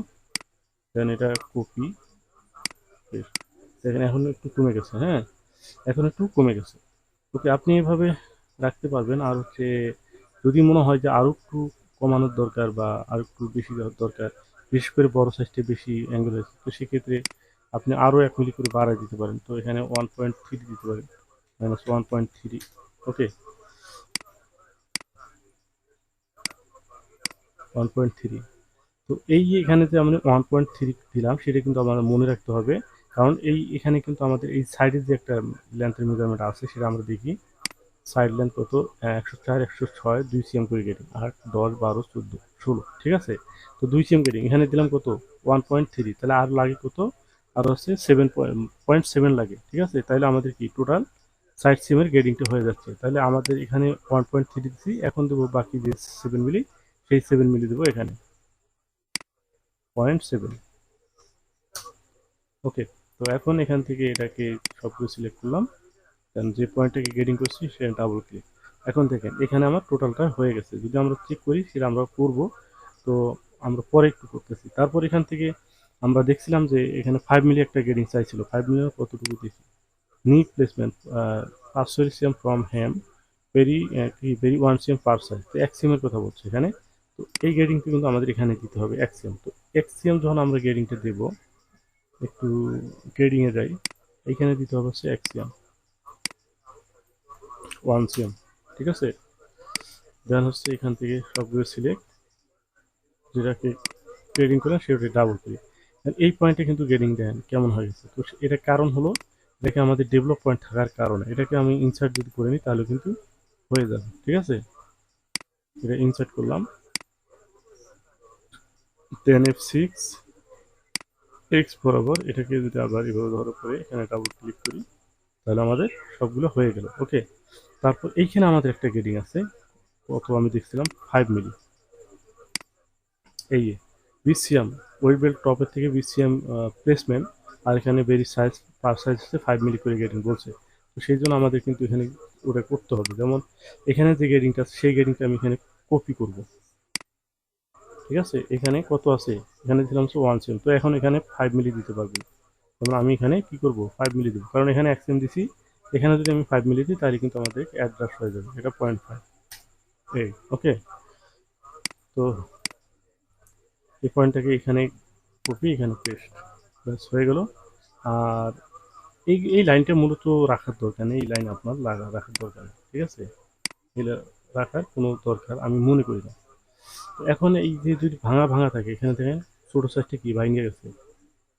দেন এটা কপি, দেখেন এখন একটু কমে গেছে, হ্যাঁ, এখন একটু কমে গেছে। ওকে, আপনি এভাবে রাখতে পারবেন। আর হচ্ছে যদি মনে হয় যে আরও একটু কমানোর দরকার বা আর একটু বেশি দেওয়ার দরকার, বিশেষ করে বড় সাইজটা বেশি অ্যাঙ্গেল হয়েছে, তো সেক্ষেত্রে আপনি আরও 1 মিলি করে বাড়ায় দিতে পারেন। তো এখানে 1.3 দিতে পারেন, -1.3। ওকে, 1.3। তো এই যে এখানে যে আমরা 1.3 দিলাম সেটা কিন্তু আমার মনে রাখতে হবে, কারণ এখানে কিন্তু আমাদের এই সাইডের যে একটা লেন্থের মেজারমেন্ট আছে সেটা আমরা দেখি। সাইড লেন্থ কত? 104, 106, 2 সিএম করে কেটে 8, 10, 12, 14, 16, ঠিক আছে। তো 2 সিএম কেটে এখানে দিলাম কত? 1.3, তাহলে আর লাগে কত? আর হচ্ছে 7.7 লাগে, ঠিক আছে। তাহলে আমাদের কি টোটাল 60 সিএমের গ্রেডিংটা হয়ে যাচ্ছে। তাহলে আমাদের এখানে 1.3 দিচ্ছি, এখন দেবো বাকি যে 7 মিলি, সেই 7 মিলি দেবো এখানে 0.7। ওকে, তো এখন এখান থেকে এটাকে সবগুলো সিলেক্ট করলাম, দেন যে পয়েন্টটাকে গ্রেডিং করছি সেটা ডাবল ক্লিক। এখন দেখেন এখানে আমার টোটালটা হয়ে গেছে। যদি আমরা চেক করি সেটা আমরা করব, তো আমরা পরে একটু করতেছি। তারপর এখান থেকে আমরা দেখছিলাম যে এখানে 5 মিলি একটা গ্রেডিং চাইছিল, 5 মিলি কতটুকু দিয়েছি। নি placement 5 cm from hem, very very 1 cm per size, তো 1 সিএমের কথা বলছে এখানে। তো এই গ্রেডিংটা কিন্তু আমাদের এখানে দিতে হবে 1 সিএম। তো 1 সিএম যখন আমরা গ্রেডিংটা দেবো, একটু গ্রেডিংয়ে যাই, এইখানে দিতে হবে হচ্ছে 1 সিএম, 1 সিএম, ঠিক আছে। দেন হচ্ছে এখান থেকে সবগুলো সিলেক্ট, যেটাকে গ্রেডিং করেন সেটা ডাবল ক্লিক। এই পয়েন্টে কিন্তু গ্রেডিং দেন কেমন হয়ে গেছে। তো এটা কারণ হলো, এটাকে আমাদের ডেভেলপ পয়েন্ট থাকার কারণে। এটাকে আমি ইনসার্ট যদি করে নিই তাহলে কিন্তু হয়ে যাবে, ঠিক আছে। এটা ইনসার্ট করলাম, 10F6 এক্স বরাবর, এটাকে যদি আবার এভাবে ধরো করে এখানে ডাবল ক্লিক করি তাহলে আমাদের সবগুলো হয়ে গেল। ওকে, তারপর এইখানে আমাদের একটা গ্রেডিং আছে, কত আমি দেখছিলাম 5 মিলি। এই যে বিসিএম ওয়েট বেল্ট টপের থেকে বিসিএম প্লেসমেন্ট, আর এখানে ভেরি সাইজ পার সাইজ হচ্ছে 5 মিলি করে গ্রেডিং বলছে। তো সেই জন্য আমাদের কিন্তু এখানে ওটা করতে হবে। যেমন এখানে যে গ্রেডিংটা আছে সেই গ্রেডিংটা আমি এখানে কপি করব, ঠিক আছে। এখানে কত আছে? এখানে দিলাম হচ্ছে 1 সিএম, তো এখন এখানে 5 মিলি দিতে পারবো। যেমন আমি এখানে কি করব, 5 মিলি দেবো, কারণ এখানে 1 সিএম দিছি। এখানে যদি আমি 5 মিলি দিই তাহলে কিন্তু আমাদের অ্যাডজাস্ট হয়ে যাবে, এটা 0.5। এই ওকে, তো এই পয়েন্টটাকে এখানে কপি, এখানে পেস্ট, ব্যাস হয়ে গেল। আর এই লাইনটা মূলত রাখার দরকার নেই, এই লাইন আপনার রাখার দরকার নেই, ঠিক আছে। এটা রাখার কোনো দরকার আমি মনে করি না। তো এখন এই যে যদি ভাঙা ভাঙা থাকে, এখানে থেকে ছোটো সাইজটা কি ভাঙিয়ে গেছে,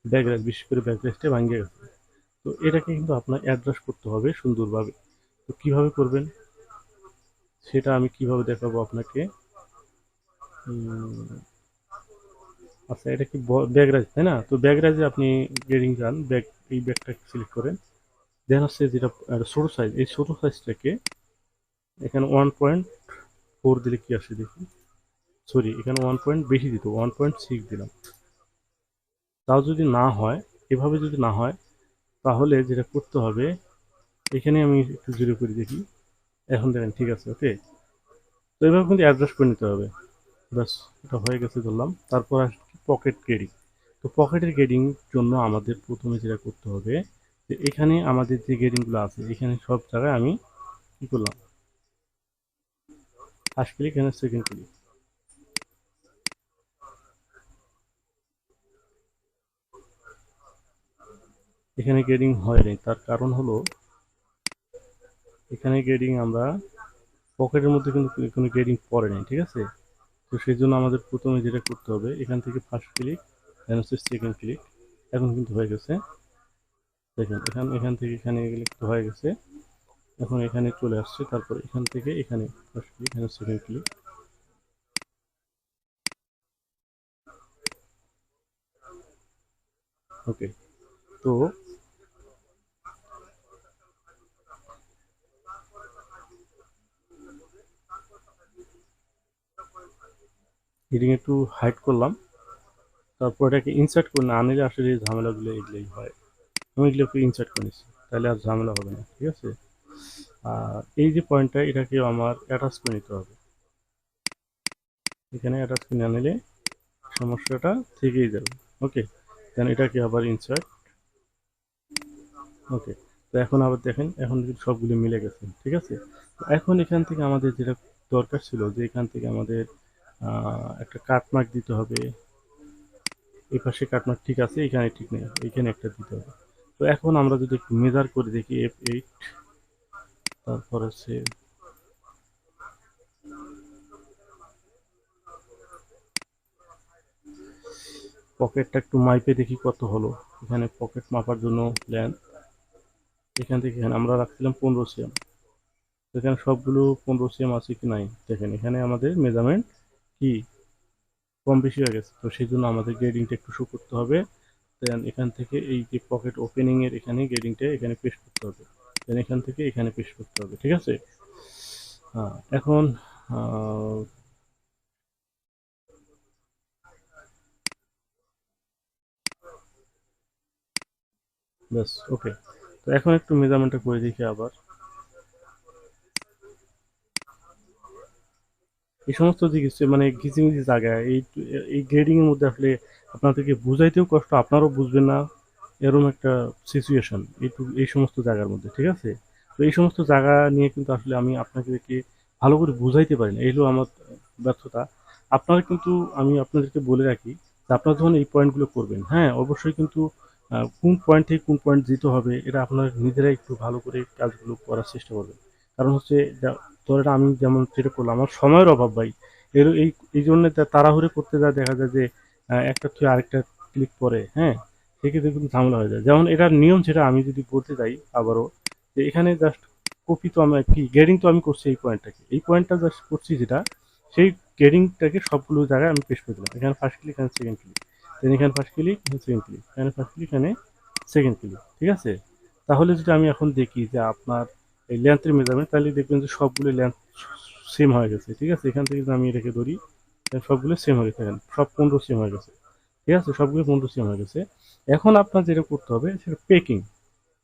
ব্যাকগ্রাউন্ড বিশেষ করে ব্যাকগ্রাউন্ডটা ভাঙিয়ে গেছে। তো এটাকে কিন্তু আপনার অ্যাডজাস্ট করতে হবে সুন্দরভাবে। তো কীভাবে করবেন সেটা আমি কিভাবে দেখাবো আপনাকে। আচ্ছা, এটা কি ব্যাকগ্রাউন্ড তাই না? তো ব্যাকগ্রাউন্ডে আপনি গ্রেডিং যান, এই ব্যাগটা সিলেক্ট করেন। দেন হচ্ছে যেটা ছোটো সাইজ, এই ছোটো সাইজটাকে এখানে 1.4 দিলে কি আসে দেখি। সরি, এখানে 1 পয়েন্ট বেশি দিত, 1.6 দিলাম। তাও যদি না হয়, এভাবে যদি না হয়, তাহলে যেটা করতে হবে, এখানে আমি একটু জিরো করে দেখি। এখন দেখেন ঠিক আছে। ওকে, তো এভাবে কিন্তু অ্যাডজাস্ট করে নিতে হবে। ব্যাস, এটা হয়ে গেছে ধরলাম। তারপর আসছে পকেট গ্রেডিং। তো পকেটের গ্রেডিং জন্য আমাদের প্রথমে যেটা করতে হবে, যে এখানে আমাদের যে গ্রেডিংগুলো আছে এখানে সব জায়গায় আমি কি করলাম, ফার্স্ট ক্লিক, এখানে সেকেন্ড ক্লিক। এখানে গ্রেডিং হয়নি, তার কারণ হলো এখানে গ্রেডিং আমরা পকেটের মধ্যে কিন্তু কোনো গ্রেডিং পড়ে নাই, ঠিক আছে। তো সেই জন্য আমাদের প্রথমে যেটা করতে হবে, এখান থেকে ফার্স্ট ক্লিক, দেন হচ্ছে সেকেন্ড ক্লিক। এখন কিন্তু হয়ে গেছে, দেখেন এখান থেকে এখানে গেলে কিন্তু হয়ে গেছে। এখন এখানে চলে আসছে, তারপর এখান থেকে এখানে ফার্স্ট ক্লিক, এখানে সেকেন্ড ক্লিক। ওকে, তো হেডিং একটু হাইড করলাম, তারপর এটাকে ইনসার্ট করে না আনলে আসলে এই ঝামেলাগুলো এগুলোই হয়। আমি এগুলোকে ইনসার্ট করে নিচ্ছি, তাহলে আর ঝামেলা হবে না, ঠিক আছে। আর এই যে পয়েন্টটা, এটাকে আমার অ্যাটাচ করে নিতে হবে। এখানে অ্যাটাচ করে না নিলে সমস্যাটা থেকেই যাবে। ওকে, দেন এটাকে আবার ইনসার্ট। ওকে, তো এখন আবার দেখেন, এখন কিন্তু সবগুলো মিলে গেছে, ঠিক আছে। এখন এখান থেকে আমাদের যেটা দরকার ছিল, যে এখান থেকে আমাদের একটা কাটমার্ক দিতে হবে, এই পাশে কাটমার্ক ঠিক আছে, এখানে ঠিক নেই, এখানে একটা দিতে হবে। তো এখন আমরা যদি একটু মেজার করে দেখি F8, তারপর হচ্ছে পকেটটা একটু মাইপে দেখি কত হলো। এখানে পকেট মাপার জন্য লেন্থ এখান থেকে এখানে আমরা রাখছিলাম 15 সিএম, এখানে সবগুলো 15 সিএম আছে কি নাই দেখেন, এখানে আমাদের মেজারমেন্ট কি কম বেশি হয়ে গেছে। তো সেই জন্য আমাদের গ্রেডিংটা একটু শো করতে হবে। দেন এখান থেকে এই যে পকেট ওপেনিং এর এখানে গ্রেডিংটা এখানে পেস্ট করতে হবে, দেন এখান থেকে এখানে পেস্ট করতে হবে, ঠিক আছে। এখন ব্যাস ওকে। তো এখন একটু মেজারমেন্টটা করে দেখি আবার। এই সমস্ত যে মানে ঘিচিমিচি জায়গা, এই গ্রেডিং এর মধ্যে আসলে আপনাদেরকে বুঝাইতেও কষ্ট, আপনারাও বুঝবেন না, এরকম একটা সিচুয়েশন এই সমস্ত জায়গার মধ্যে, ঠিক আছে। তো এই সমস্ত জায়গা নিয়ে কিন্তু আসলে আমি আপনাদেরকে ভালো করে বুঝাইতে পারি না, এই হলো আমার ব্যর্থতা। আপনারা কিন্তু, আমি আপনাদেরকে বলে রাখি যে আপনারা যখন এই পয়েন্টগুলো করবেন, হ্যাঁ অবশ্যই কিন্তু কোন পয়েন্ট থেকে কোন পয়েন্ট দিতে হবে এটা আপনারা নিজেরাই একটু ভালো করে কাজগুলো করার চেষ্টা করবেন। কারণ হচ্ছে ধরেন আমি যেমন যেটা করলাম, আমার সময়ের অভাব ভাই, এই এই জন্য তাড়াহুড়ো করতে যা দেখা যায় যে একটা থেকে আরেকটা ক্লিক করে, হ্যাঁ সেক্ষেত্রে কিন্তু ঝামেলা হয়ে যায়। যেমন এটার নিয়ম যেটা আমি যদি বলতে যাই আবারও, যে এখানে জাস্ট কপি তো আমি কি গ্রেডিং তো আমি করছি এই পয়েন্টটা জাস্ট করছি যেটা, সেই গ্রেডিংটাকে সবগুলো জায়গায় আমি পেশ করে দিলাম। এখানে ফার্স্ট ক্লিক, এখানে সেকেন্ড ক্লিক, দেন এখানে ফার্স্ট ক্লিক, এখানে সেকেন্ড ক্লিক, এখানে ফার্স্ট ক্লিক, এখানে সেকেন্ড ক্লিক, ঠিক আছে। তাহলে যদি আমি এখন দেখি যে আপনার এই লেন্থের মেজারমেন্ট, তাহলে দেখবেন যে সবগুলো লেন্থ সেম হয়ে গেছে, ঠিক আছে। এখান থেকে যদি আমি রেখে ধরি, সবগুলো সেম হয়ে গেছে, এখানে সব 15 সেম হয়ে গেছে, ঠিক আছে, সবগুলো 15 সেম হয়ে গেছে। এখন আপনার যেটা করতে হবে সেটা পেকিং,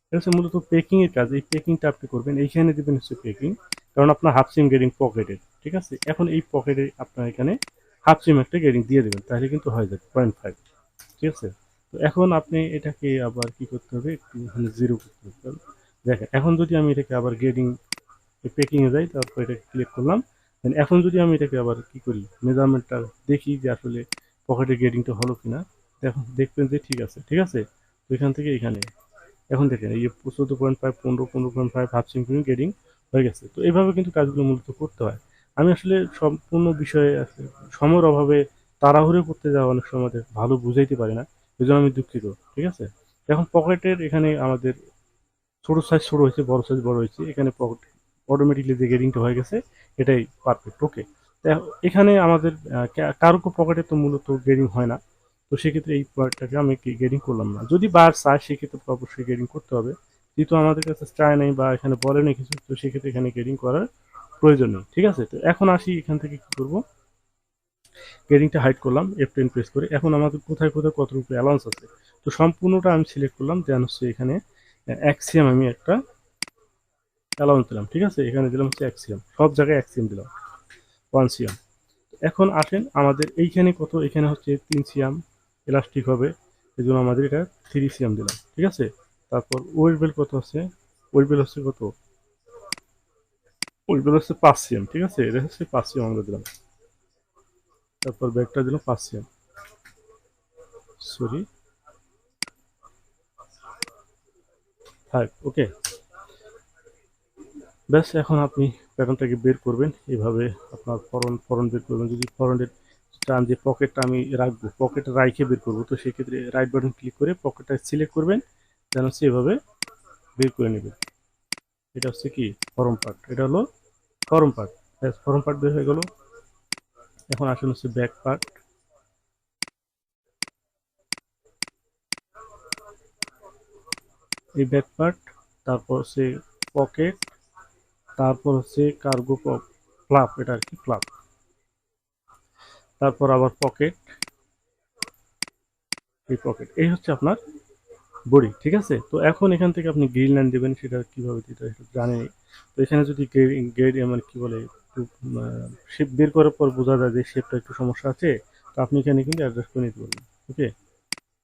এটা হচ্ছে মূলত পেকিং এর কাজ। এই পেকিংটা আপনি করবেন, এইখানে দিবেন হচ্ছে পেকিং, কারণ আপনার হাফ সিম গেডিং পকেটের, ঠিক আছে। এখন এই পকেটে আপনার এখানে হাফ সিম একটা গেডিং দিয়ে দেবেন, তাহলে কিন্তু হয়ে যাবে 0.5, ঠিক আছে। তো এখন আপনি এটাকে আবার কি করতে হবে, একটু এখানে জিরো করতে হবে। দেখেন এখন যদি আমি এটাকে আবার গেডিং পেকিং এ যাই, তারপর এটা ক্লিক করলাম, দেন এখন যদি আমি এটাকে আবার কি করি, মেজারমেন্টটা দেখি যে আসলে পকেটের গেডিংটা হলো কিনা, এখন দেখবেন যে ঠিক আছে, ঠিক আছে। তো এখান থেকে এখানে এখন দেখেন এই যে 14.5, 15.5 হাফ সিঙ্কুরিং গেডিং হয়ে গেছে। তো এইভাবে কিন্তু কাজগুলো মূলত করতে হয়। আমি আসলে সম্পূর্ণ বিষয়ে সময়ের অভাবে তাড়াহুড়ো করতে যাওয়া অনেক সময় ভালো বুঝাইতে পারি না, এই জন্য আমি দুঃখিত, ঠিক আছে। এখন পকেটের এখানে আমাদের ছোট সাইজ ছোট হয়েছে, বড় সাইজ বড় হয়েছে, এখানে পকেট অটোমেটিকলি যে গেডিংটা হয়ে গেছে এটাই পারফেক্ট, ওকে। এখানে আমাদের কারো পকেটে তো মূলত গেডিং হয় না, তো সেক্ষেত্রে এই প্রোডাক্টটাকে আমি কি গেডিং করলাম না। যদি বার চায় সেক্ষেত্রে তো অবশ্যই গেডিং করতে হবে, যেহেতু আমাদের কাছে চায় নাই বা এখানে বলে নেই কিছু, তো সেক্ষেত্রে এখানে গেডিং করার প্রয়োজন নেই, ঠিক আছে। তো এখন আসি এখান থেকে কি করব, গেডিংটা হাইড করলাম F10 প্রেস করে। এখন আমাদের কোথায় কোথায় কতটুকু অ্যালাউন্স আছে, তো সম্পূর্ণটা আমি সিলেক্ট করলাম, দেন হচ্ছে এখানে অ্যাক্সিয়াম আমি একটা অ্যালাউন্স দিলাম, ঠিক আছে। এখানে দিলাম হচ্ছে অ্যাক্সিয়াম, সব জায়গায় অ্যাক্সিয়াম দিলাম 1 সিএম। এখন আসেন আমাদের এইখানে কত, এখানে হচ্ছে 3 সিএম ইলাস্টিক হবে, এই জন্য আমাদের এটা 3 সিএম দিলাম, ঠিক আছে। তারপর ওয়েট বেল কত আছে, ওয়েট বেল হচ্ছে কত, ওয়েট বেল হচ্ছে 5 সিএম, ঠিক আছে, এটা হচ্ছে 5 সিএম আমরা দিলাম। তারপর ব্যাগটা দিলাম 5 সিএম, সরি 5, ওকে। ব্যাস এখন আপনি প্যাটার্নটাকে বের করবেন এভাবে, আপনার ফরন ফরন বের করবেন। যদি ফরনের চান যে পকেটটা আমি রাখবো, পকেটে রাইখে বের করবো, তো সেক্ষেত্রে রাইট বাটন ক্লিক করে পকেটটা সিলেক্ট করবেন, দেন হচ্ছে এভাবে বের করে নেবেন। এটা হচ্ছে কি ফরম পার্ট, এটা হলো ফরম পার্ট, ব্যাস ফরম পার্ট বের হয়ে গেল। এখন আসেন হচ্ছে ব্যাক পার্ট, এই ব্যাক পার্ট, তারপর হচ্ছে পকেট, তারপর হচ্ছে কার্গো ফ্লাপ, এটা আর কি ফ্লাপ, তারপর আবার পকেট, এই পকেট, এই হচ্ছে আপনার বডি, ঠিক আছে। তো এখন এখান থেকে আপনি গ্রিন লাইন দেবেন, সেটা কিভাবে দিতে হয় সেটা জানেনই। তো এখানে যদি গ্রেড মানে কি বলে একটু শেপ বের করার পর বোঝা যায় যে শেপটা একটু সমস্যা আছে, তো আপনি এখানে কিন্তু অ্যাডজাস্ট করে নিতে পারবেন, ওকে,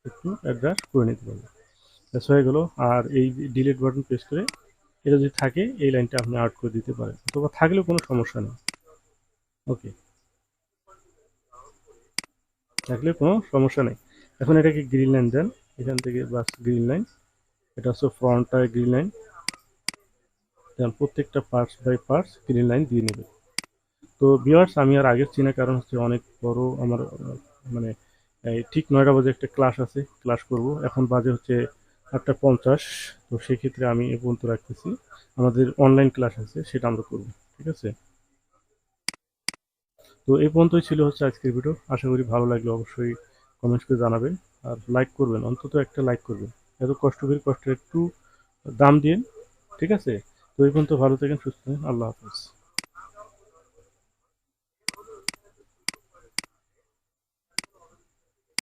একটু অ্যাডজাস্ট করে নিতে পারবেন, ব্যাস হয়ে গেল। আর এই ডিলিট বাটন প্রেস করে এটা যদি থাকে এই লাইনটা আপনি আউট করে দিতে পারেন, অথবা থাকলেও কোনো সমস্যা নেই, ওকে, থাকলে কোনো সমস্যা নেই। এখন এটাকে গ্রিন লাইন দেন, এখান থেকে বাস গ্রিন লাইন, এটা হচ্ছে ফ্রন্টটা গ্রিন লাইন দেন, প্রত্যেকটা parts by parts green line দিয়ে নেবে। তো ভিউয়ার্স আমি আর আগের চিনা কারণ হচ্ছে অনেক বড় আমার মানে এই ঠিক ৯টা বাজে একটা ক্লাস আছে, ক্লাস করব। এখন বাজে হচ্ছে ৮টা ৫০। তো সেক্ষেত্রে আমি এ পর্যন্ত রাখতেছি, আমাদের অনলাইন ক্লাস আছে সেটা আমরা করব, ঠিক আছে? তো এই পর্যন্তই ছিল হচ্ছে আজকের ভিডিও। আশা করি ভালো লাগলে অবশ্যই কমেন্টস করে জানাবেন, আর লাইক করবেন, অন্তত একটা লাইক করবেন। এত কষ্ট করে কষ্টের একটু দাম দিন, ঠিক আছে? তো এই পর্যন্ত ভালো থাকেন, সুস্থ থাকেন, আল্লাহ হাফেজ।